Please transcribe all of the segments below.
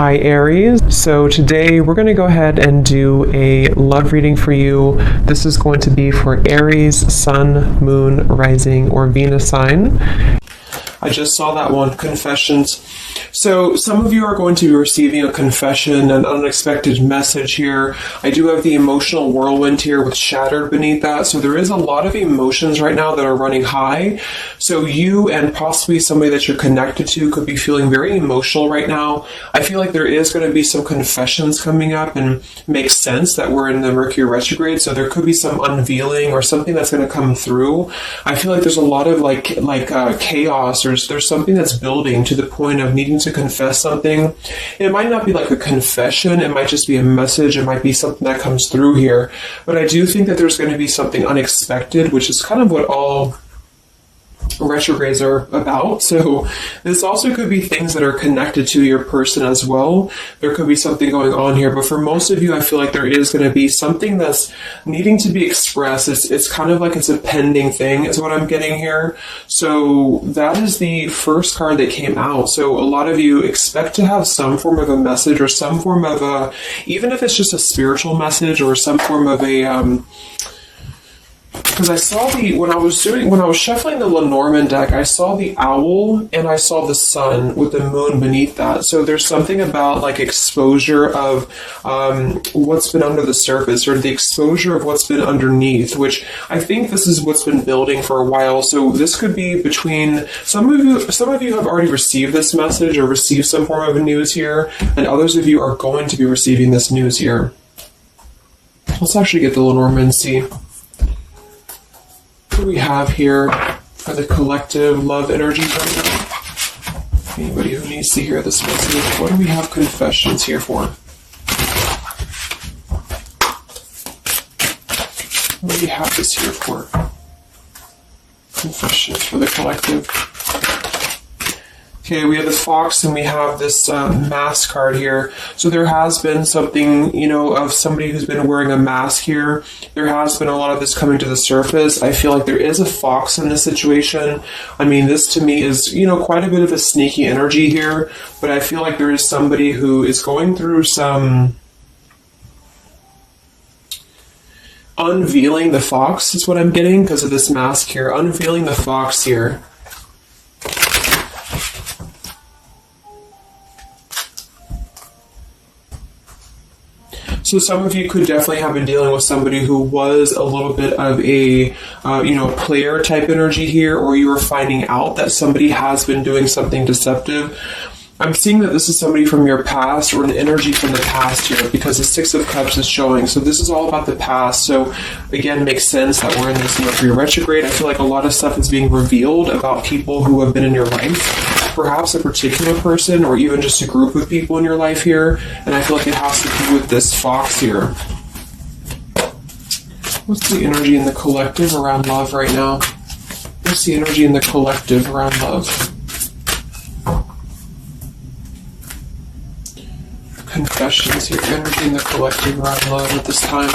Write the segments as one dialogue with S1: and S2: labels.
S1: Hi Aries. So today we're going to go ahead and do a love reading for you. This is going to be for Aries, Sun, Moon, Rising, or Venus sign. I just saw that one, confessions. So some of you are going to be receiving a confession, an unexpected message here. I do have the emotional whirlwind here with shattered beneath that. So there is a lot of emotions right now that are running high. So you and possibly somebody that you're connected to could be feeling very emotional right now. I feel like there is going to be some confessions coming up, and makes sense that we're in the Mercury retrograde. So there could be some unveiling or something that's going to come through. I feel like there's a lot of chaos, or there's something that's building to the point of needing to confess something. It might not be like a confession, it might just be a message, it might be something that comes through here. But I do think that there's going to be something unexpected, which is kind of what all retrogrades are about. So this also could be things that are connected to your person as well. There could be something going on here, but for most of you, I feel like there is going to be something that's needing to be expressed. It's kind of like it's a pending thing is what I'm getting here. So that is the first card that came out. So a lot of you expect to have some form of a message, or some form of a, even if it's just a spiritual message, or some form of a because I saw when I was shuffling the Lenormand deck, I saw the owl and I saw the sun with the moon beneath that. So there's something about like exposure of what's been under the surface, or the exposure of what's been underneath, which I think this is what's been building for a while. So this could be between some of you have already received this message or received some form of news here, and others of you are going to be receiving this news here. Let's actually get the Lenormand and see. What do we have here for the collective love energies right now? Anybody who needs to hear this message, what do we have confessions here for? What do we have this here for? Confessions for the collective. Okay, we have the fox and we have this mask card here. So there has been something, of somebody who's been wearing a mask here. There has been a lot of this coming to the surface. I feel like there is a fox in this situation. I mean, this to me is, quite a bit of a sneaky energy here, but I feel like there is somebody who is going through some unveiling the fox is what I'm getting because of this mask here. Unveiling the fox here. So some of you could definitely have been dealing with somebody who was a little bit of a, player type energy here, or you were finding out that somebody has been doing something deceptive. I'm seeing that this is somebody from your past, or an energy from the past here, because the Six of Cups is showing. So this is all about the past. So again, makes sense that we're in this Mercury retrograde. I feel like a lot of stuff is being revealed about people who have been in your life. Perhaps a particular person, or even just a group of people in your life here. And I feel like it has to do with this fox here. What's the energy in the collective around love right now? What's the energy in the collective around love? Confessions here, energy in the collective around love at this time.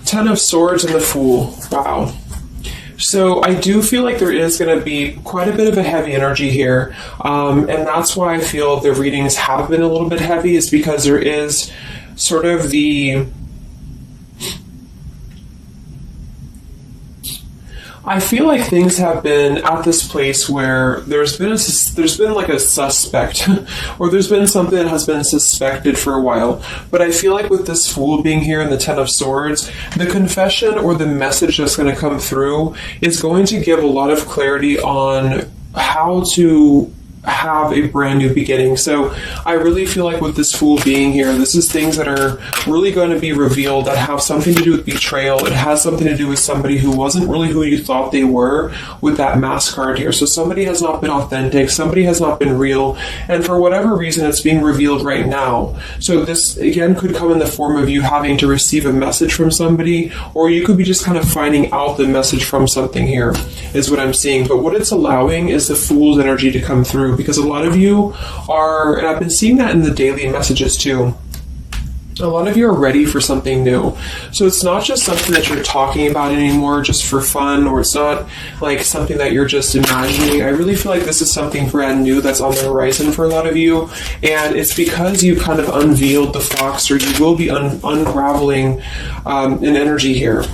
S1: Ten of Swords and the Fool. Wow. So I do feel like there is going to be quite a bit of a heavy energy here. And that's why I feel the readings have been a little bit heavy, is because there is sort of the... I feel like things have been at this place where there's been like a suspect, or there's been something that has been suspected for a while. But I feel like with this Fool being here in the Ten of Swords, the confession or the message that's going to come through is going to give a lot of clarity on how to have a brand new beginning. So I really feel like with this Fool being here, this is things that are really going to be revealed that have something to do with betrayal. It has something to do with somebody who wasn't really who you thought they were with that mask card here. So somebody has not been authentic, somebody has not been real, and for whatever reason it's being revealed right now. So this again could come in the form of you having to receive a message from somebody, or you could be just kind of finding out the message from something here, is what I'm seeing. But what it's allowing is the Fool's energy to come through, because a lot of you are, and I've been seeing that in the daily messages too, A lot of you are ready for something new. So it's not just something that you're talking about anymore just for fun, or it's not like something that you're just imagining. I really feel like this is something brand new that's on the horizon for a lot of you. And it's because you kind of unveiled the fox, or you will be unraveling an energy here.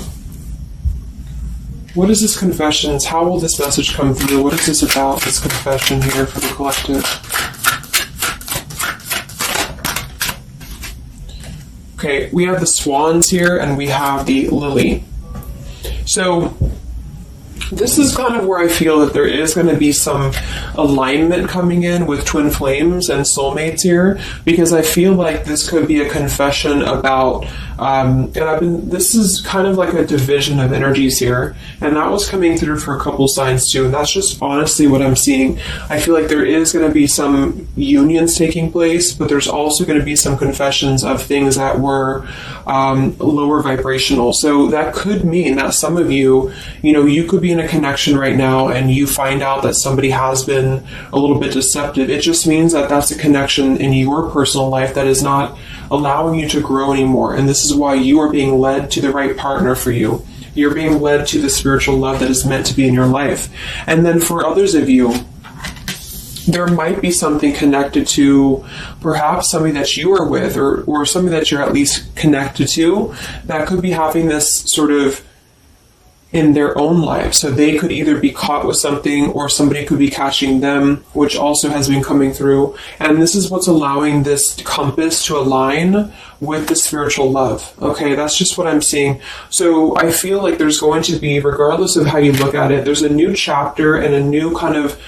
S1: What is this confessions? How will this message come through? What is this about, this confession here for the collective? Okay, we have the swans here, and we have the lily. So this is kind of where I feel that there is going to be some alignment coming in with twin flames and soulmates here, because I feel like this could be a confession about, this is kind of like a division of energies here, and that was coming through for a couple signs too, and that's just honestly what I'm seeing. I feel like there is going to be some unions taking place, but there's also going to be some confessions of things that were lower vibrational. So that could mean that some of you, you could be in a connection right now and you find out that somebody has been a little bit deceptive. It just means that that's a connection in your personal life that is not allowing you to grow anymore. And this is why you are being led to the right partner for you. You're being led to the spiritual love that is meant to be in your life. And then for others of you, there might be something connected to perhaps somebody that you are with, or somebody that you're at least connected to, that could be having this sort of in their own life. So they could either be caught with something, or somebody could be catching them, which also has been coming through. And this is what's allowing this compass to align with the spiritual love. Okay, that's just what I'm seeing. So I feel like there's going to be, regardless of how you look at it, there's a new chapter and a new kind of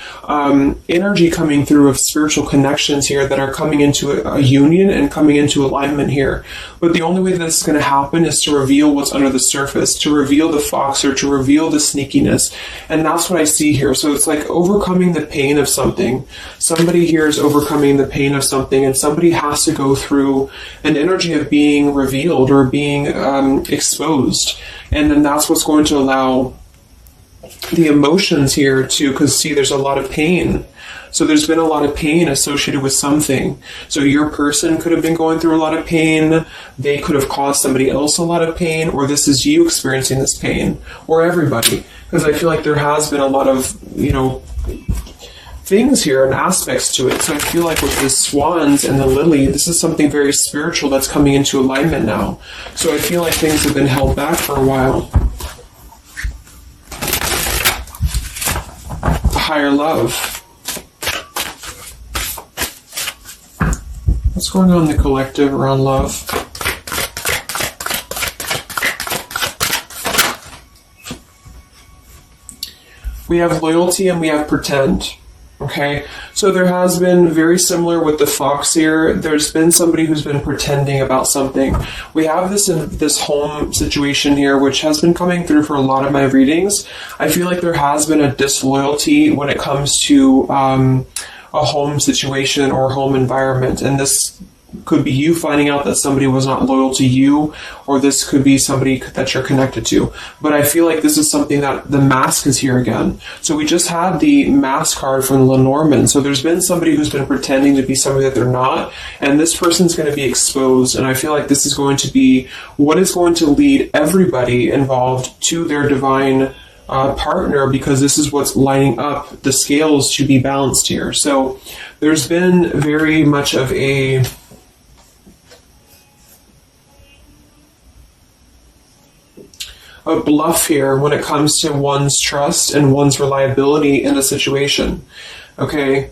S1: energy coming through of spiritual connections here that are coming into a union and coming into alignment here. But the only way that it's going to happen is to reveal what's under the surface, to reveal the fox, or to reveal the sneakiness. And that's what I see here. So it's like overcoming the pain of something. Somebody here is overcoming the pain of something, and somebody has to go through an energy of being revealed or being exposed. And then that's what's going to allow the emotions here to, because see, there's a lot of pain. So there's been a lot of pain associated with something. So your person could have been going through a lot of pain. They could have caused somebody else a lot of pain, or this is you experiencing this pain, or everybody. Because I feel like there has been a lot of, things here and aspects to it. So I feel like with the swans and the lily, this is something very spiritual that's coming into alignment now. So I feel like things have been held back for a while. The higher love. What's going on in the collective around love? We have loyalty and we have pretend. Okay, so there has been, very similar with the fox here, there's been somebody who's been pretending about something. We have this in this home situation here, which has been coming through for a lot of my readings. I feel like there has been a disloyalty when it comes to a home situation or home environment, and this could be you finding out that somebody was not loyal to you, or this could be somebody that you're connected to. But I feel like this is something that the mask is here again. So we just had the mask card from Lenormand. So there's been somebody who's been pretending to be somebody that they're not, and this person's going to be exposed. And I feel like this is going to be what is going to lead everybody involved to their divine partner, because this is what's lining up the scales to be balanced here. So there's been very much of a bluff here when it comes to one's trust and one's reliability in a situation. Okay.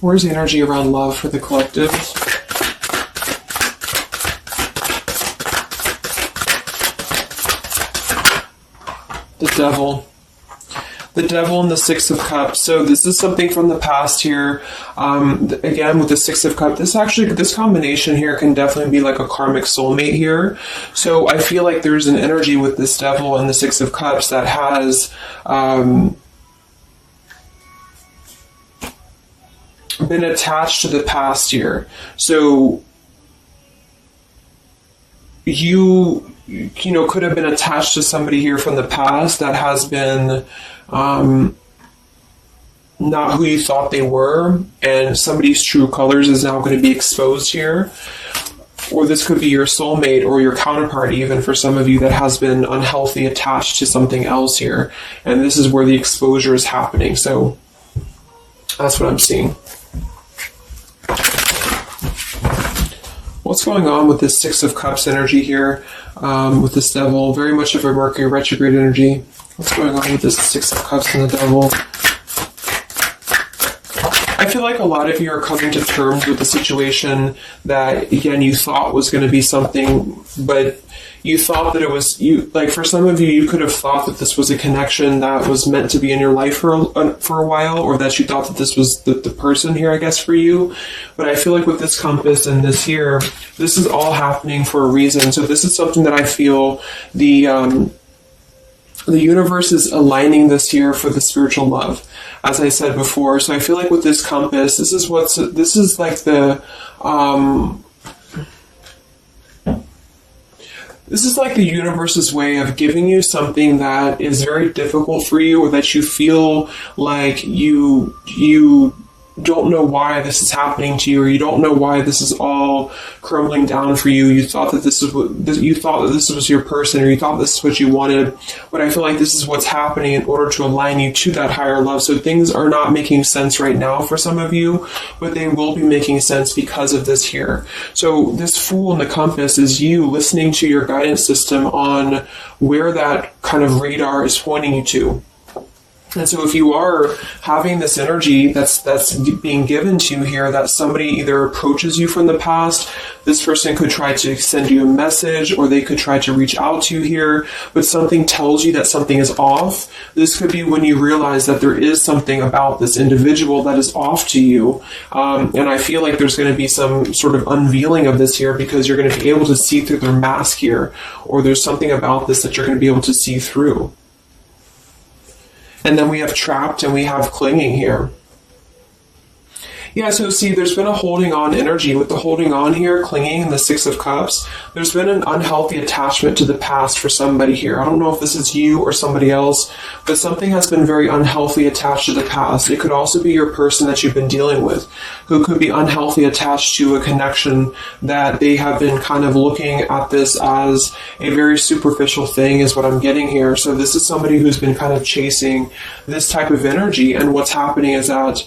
S1: Where's the energy around love for the collective? The devil. The devil and the Six of Cups. So this is something from the past here. Again, with the Six of Cups, this combination here can definitely be like a karmic soulmate here. So I feel like there's an energy with this devil and the Six of Cups that has been attached to the past here. So you know, could have been attached to somebody here from the past that has been not who you thought they were, and somebody's true colors is now going to be exposed here. Or this could be your soulmate or your counterpart, even for some of you, that has been unhealthy attached to something else here. And this is where the exposure is happening. So that's what I'm seeing. What's going on with this Six of Cups energy here, with this Devil? Very much of a Mercury retrograde energy. What's going on with this Six of Cups and the Devil? I feel like a lot of you are coming to terms with the situation that, again, you thought was going to be something, but you thought that it was, like for some of you, you could have thought that this was a connection that was meant to be in your life for a while, or that you thought that this was the person here, I guess, for you. But I feel like with this compass and this here, this is all happening for a reason. So this is something that I feel the universe is aligning this year for the spiritual love, as I said before. So I feel like with this compass, this is like the this is like the universe's way of giving you something that is very difficult for you, or that you feel like you don't know why this is happening to you, or you don't know why this is all crumbling down for you. You thought that this was your person, or you thought this is what you wanted, but I feel like this is what's happening in order to align you to that higher love. So things are not making sense right now for some of you, but they will be making sense because of this here. So this Fool in the compass is you listening to your guidance system on where that kind of radar is pointing you to. And so if you are having this energy that's being given to you here, that somebody either approaches you from the past, this person could try to send you a message, or they could try to reach out to you here, but something tells you that something is off. This could be when you realize that there is something about this individual that is off to you. And I feel like there's going to be some sort of unveiling of this here, because you're going to be able to see through their mask here, or there's something about this that you're going to be able to see through. And then we have Trapped and we have Clinging here. Yeah, so see, there's been a holding on energy. With the holding on here, clinging, and the Six of Cups, there's been an unhealthy attachment to the past for somebody here. I don't know if this is you or somebody else, but something has been very unhealthy attached to the past. It could also be your person that you've been dealing with, who could be unhealthy attached to a connection that they have been kind of looking at this as a very superficial thing, is what I'm getting here. So this is somebody who's been kind of chasing this type of energy, and what's happening is that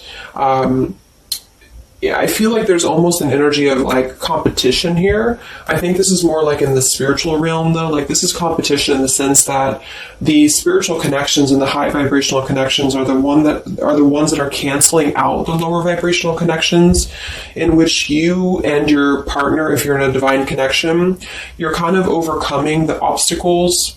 S1: yeah, I feel like there's almost an energy of like competition here. I think this is more like in the spiritual realm though. Like this is competition in the sense that the spiritual connections and the high vibrational connections are the ones that are canceling out the lower vibrational connections, in which you and your partner, if you're in a divine connection, you're kind of overcoming the obstacles,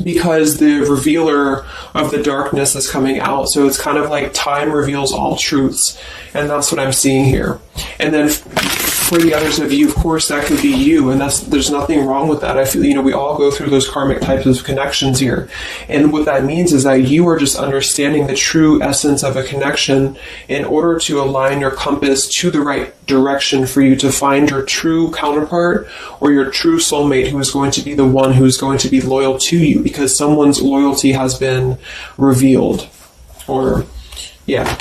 S1: because the revealer of the darkness is coming out. So it's kind of like time reveals all truths, and that's what I'm seeing here. And then for the others of you, of course, that could be you, and there's nothing wrong with that. I feel, we all go through those karmic types of connections here. And what that means is that you are just understanding the true essence of a connection in order to align your compass to the right direction for you to find your true counterpart, or your true soulmate, who is going to be the one who is going to be loyal to you, because someone's loyalty has been revealed. Or, yeah.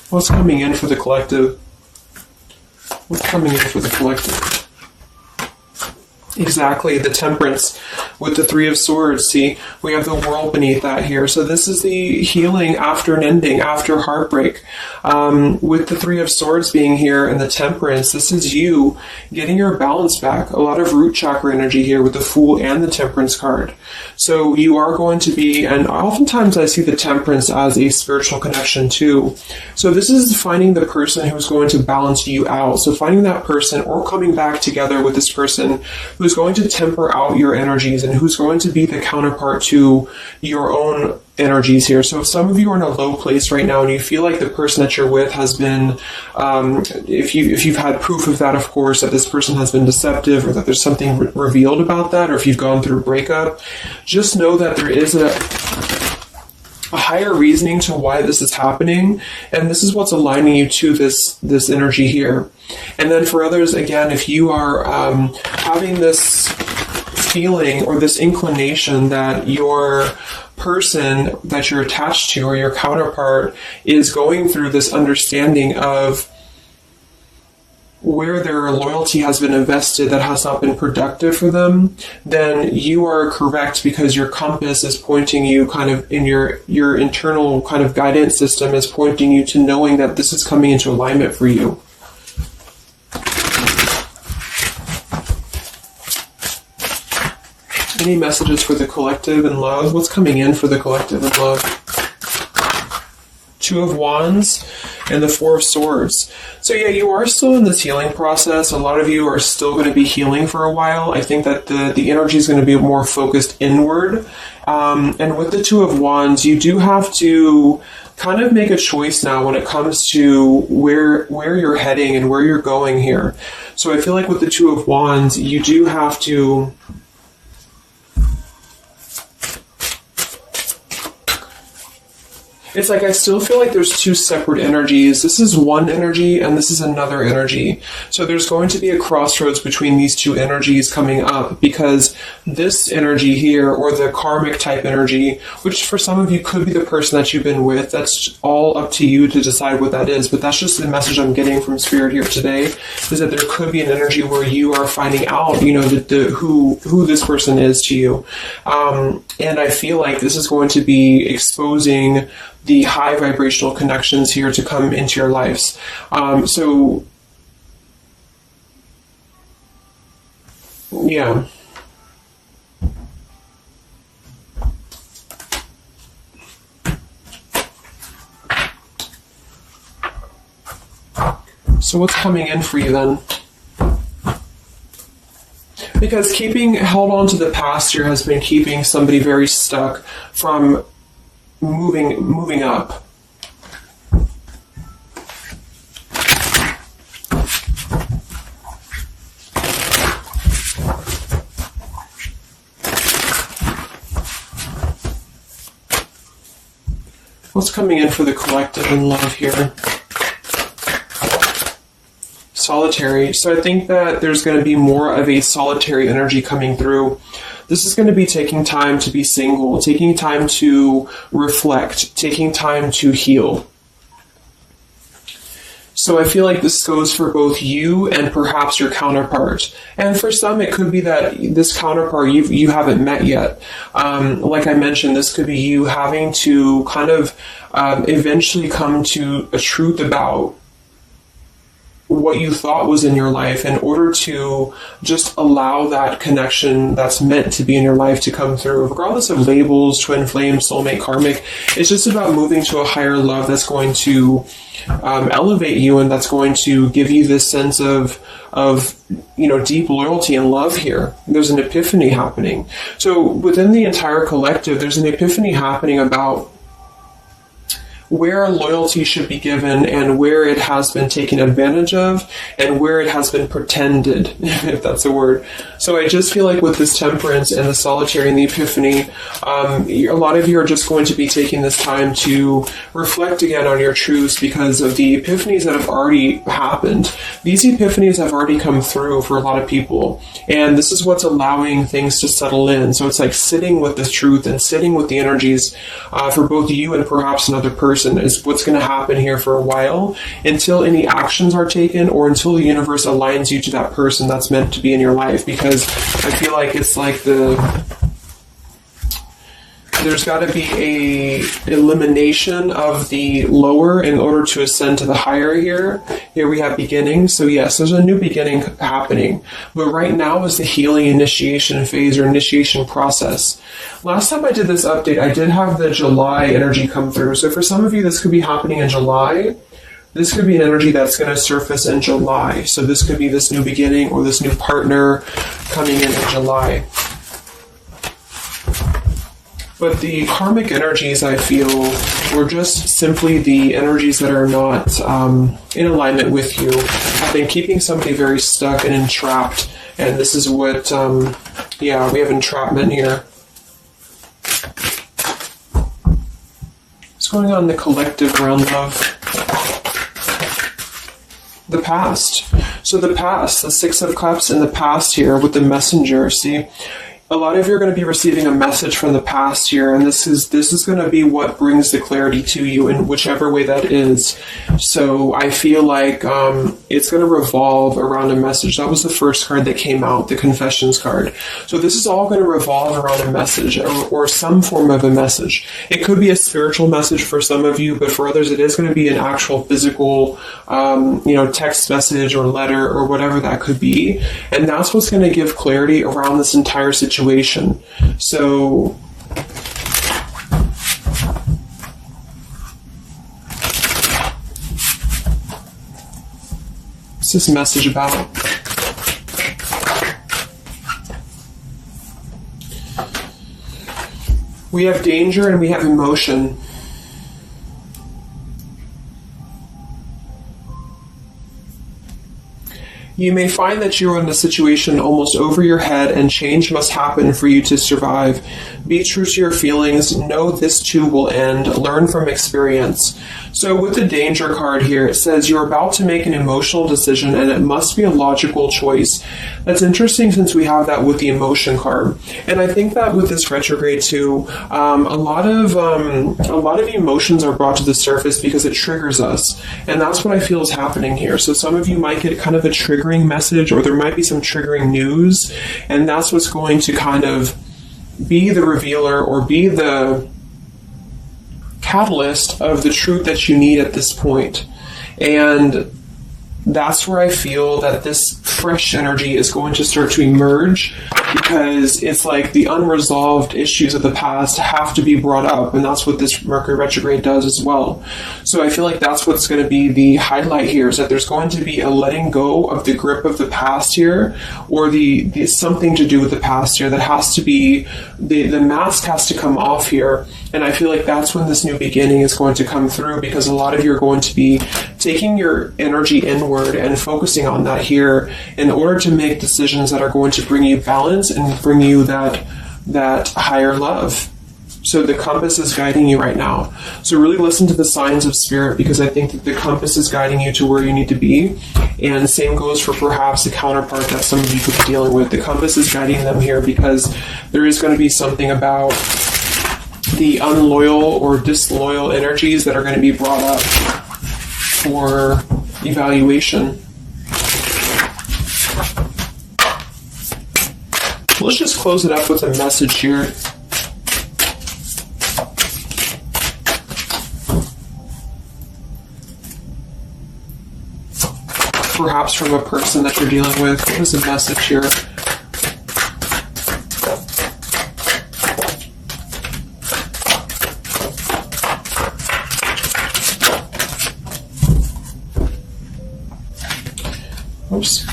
S1: What's coming in for the collective? What's coming in for the collective? Exactly, the Temperance with the Three of Swords. See, we have the World beneath that here. So this is the healing after an ending, after heartbreak. With the Three of Swords being here and the Temperance, this is you getting your balance back. A lot of root chakra energy here with the Fool and the Temperance card. So you are going to be, and oftentimes I see the Temperance as a spiritual connection too. So this is finding the person who's going to balance you out. So finding that person, or coming back together with this person who's going to temper out your energies, and who's going to be the counterpart to your own energies here. So if some of you are in a low place right now and you feel like the person that you're with has been, if you've had proof of that, of course, that this person has been deceptive or that there's something revealed about that, or if you've gone through a breakup, just know that there is a higher reasoning to why this is happening, and this is what's aligning you to this energy here. And then for others, again, if you are having this feeling or this inclination that your person that you're attached to or your counterpart is going through this understanding of where their loyalty has been invested that has not been productive for them, then you are correct, because your compass is pointing you kind of in your internal kind of guidance system is pointing you to knowing that this is coming into alignment for you. Any messages for the collective in love? What's coming in for the collective in love? Two of Wands and the Four of Swords. So yeah, you are still in this healing process. A lot of you are still going to be healing for a while. I think that the energy is going to be more focused inward. And with the Two of Wands, you do have to kind of make a choice now when it comes to where you're heading and where you're going here. So I feel like with the Two of Wands, you do have to it's like I still feel like there's two separate energies. This is one energy and this is another energy. So there's going to be a crossroads between these two energies coming up, because this energy here, or the karmic type energy, which for some of you could be the person that you've been with, that's all up to you to decide what that is. But that's just the message I'm getting from Spirit here today, is that there could be an energy where you are finding out, who this person is to you. And I feel like this is going to be exposing the high vibrational connections here to come into your lives. So yeah. So what's coming in for you then? Because keeping held on to the past here has been keeping somebody very stuck from moving up. What's coming in for the collective in love here? Solitary. So I think that there's going to be more of a solitary energy coming through. This is going to be taking time to be single, taking time to reflect, taking time to heal. So I feel like this goes for both you and perhaps your counterpart. And for some, it could be that this counterpart you haven't met yet. Like I mentioned, this could be you having to kind of eventually come to a truth about what you thought was in your life in order to just allow that connection that's meant to be in your life to come through. Regardless of labels, twin flame, soulmate, karmic, it's just about moving to a higher love that's going to elevate you, and that's going to give you this sense of deep loyalty and love here. There's an epiphany happening. So within the entire collective, there's an epiphany happening about where loyalty should be given and where it has been taken advantage of and where it has been pretended, if that's a word. So I just feel like with this temperance and the solitary and the epiphany, a lot of you are just going to be taking this time to reflect again on your truths because of the epiphanies that have already happened. These epiphanies have already come through for a lot of people, and this is what's allowing things to settle in. So it's like sitting with the truth and sitting with the energies for both you and perhaps another person is what's going to happen here for a while, until any actions are taken or until the universe aligns you to that person that's meant to be in your life. Because I feel like it's like there's got to be a elimination of the lower in order to ascend to the higher here. Here we have beginning. So yes, there's a new beginning happening. But right now is the healing initiation phase or initiation process. Last time I did this update, I did have the July energy come through. So for some of you, this could be happening in July. This could be an energy that's going to surface in July. So this could be this new beginning or this new partner coming in July. But the karmic energies, I feel, were just simply the energies that are not in alignment with you. Have been keeping somebody very stuck and entrapped. And this is what, yeah, we have entrapment here. What's going on in the collective realm, love? The past. So the past, the Six of Cups in the past here with the Messenger, see? A lot of you are going to be receiving a message from the past here, and this is going to be what brings the clarity to you in whichever way that is. So I feel like it's going to revolve around a message. That was the first card that came out, the Confessions card. So this is all going to revolve around a message or some form of a message. It could be a spiritual message for some of you, but for others it is going to be an actual physical, text message or letter or whatever that could be. And that's what's going to give clarity around this entire situation. So what's this message about? We have danger and we have emotion. You may find that you are in a situation almost over your head and change must happen for you to survive. Be true to your feelings. Know this too will end. Learn from experience. So with the danger card here, it says you're about to make an emotional decision and it must be a logical choice. That's interesting since we have that with the emotion card. And I think that with this retrograde too, a lot of emotions are brought to the surface because it triggers us. And that's what I feel is happening here. So some of you might get kind of a triggering message, or there might be some triggering news, and that's what's going to kind of be the revealer or be the catalyst of the truth that you need at this point. And that's where I feel that this fresh energy is going to start to emerge, because it's like the unresolved issues of the past have to be brought up, and that's what this Mercury retrograde does as well. So I feel like that's what's going to be the highlight here, is that there's going to be a letting go of the grip of the past here, or the something to do with the past here that has to be, the mask has to come off here. And I feel like that's when this new beginning is going to come through, because a lot of you are going to be taking your energy inward and focusing on that here in order to make decisions that are going to bring you balance and bring you that higher love. So the compass is guiding you right now. So really listen to the signs of spirit, because I think that the compass is guiding you to where you need to be. And the same goes for perhaps the counterpart that some of you could be dealing with. The compass is guiding them here because there is going to be something about the unloyal or disloyal energies that are going to be brought up for evaluation. Let's just close it up with a message here. Perhaps from a person that you're dealing with. What is the message here? Oops.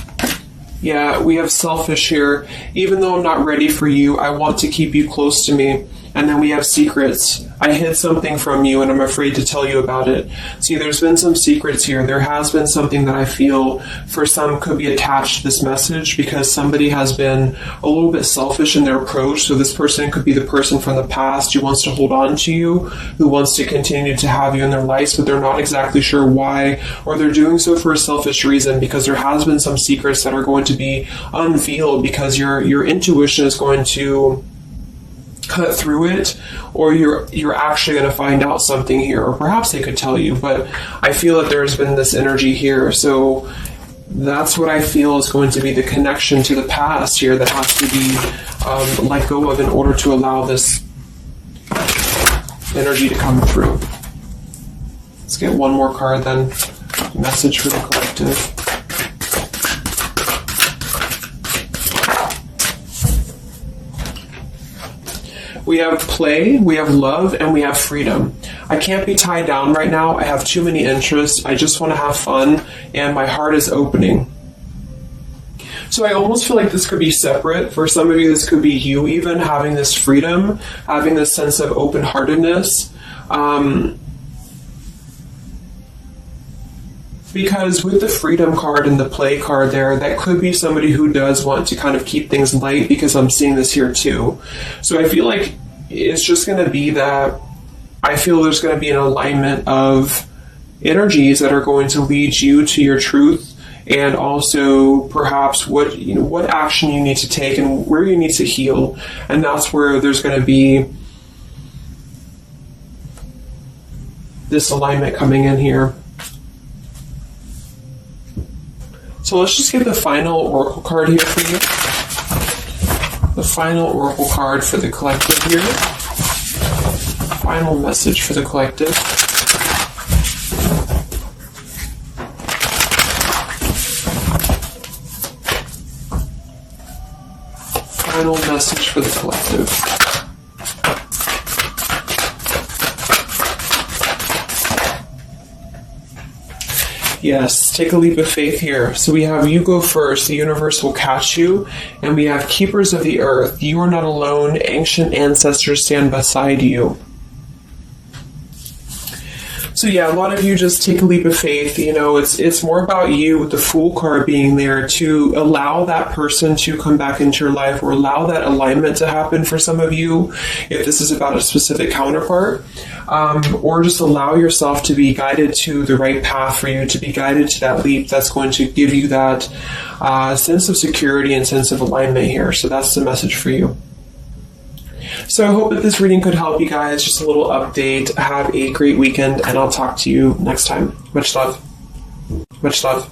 S1: Yeah, we have selfish here. Even though I'm not ready for you, I want to keep you close to me. And then we have secrets. I hid something from you and I'm afraid to tell you about it. See, there's been some secrets here. There has been something that I feel for some could be attached to this message, because somebody has been a little bit selfish in their approach. So this person could be the person from the past who wants to hold on to you, who wants to continue to have you in their lives, but they're not exactly sure why, or they're doing so for a selfish reason, because there has been some secrets that are going to be unveiled, because your intuition is going to cut through it, or you're actually going to find out something here, or perhaps they could tell you, but I feel that there's been this energy here. So that's what I feel is going to be the connection to the past here that has to be let go of in order to allow this energy to come through. Let's get one more card then. Message for the collective. We have play, we have love, and we have freedom. I can't be tied down right now. I have too many interests. I just want to have fun, and my heart is opening. So I almost feel like this could be separate. For some of you, this could be you even having this freedom, having this sense of open-heartedness. Because with the freedom card and the play card there, that could be somebody who does want to kind of keep things light, because I'm seeing this here too. So I feel like it's just going to be that I feel there's going to be an alignment of energies that are going to lead you to your truth, and also perhaps what action you need to take and where you need to heal. And that's where there's going to be this alignment coming in here. So let's just get the final oracle card here for you. The final oracle card for the collective here. Final message for the collective. Final message for the collective. Yes, take a leap of faith here. So we have you go first, the universe will catch you. And we have keepers of the earth. You are not alone. Ancient ancestors stand beside you. So yeah, a lot of you just take a leap of faith. It's more about you with the Fool card being there to allow that person to come back into your life, or allow that alignment to happen for some of you, if this is about a specific counterpart, or just allow yourself to be guided to the right path for you, to be guided to that leap that's going to give you that sense of security and sense of alignment here. So that's the message for you. So I hope that this reading could help you guys. Just a little update. Have a great weekend, and I'll talk to you next time. Much love. Much love.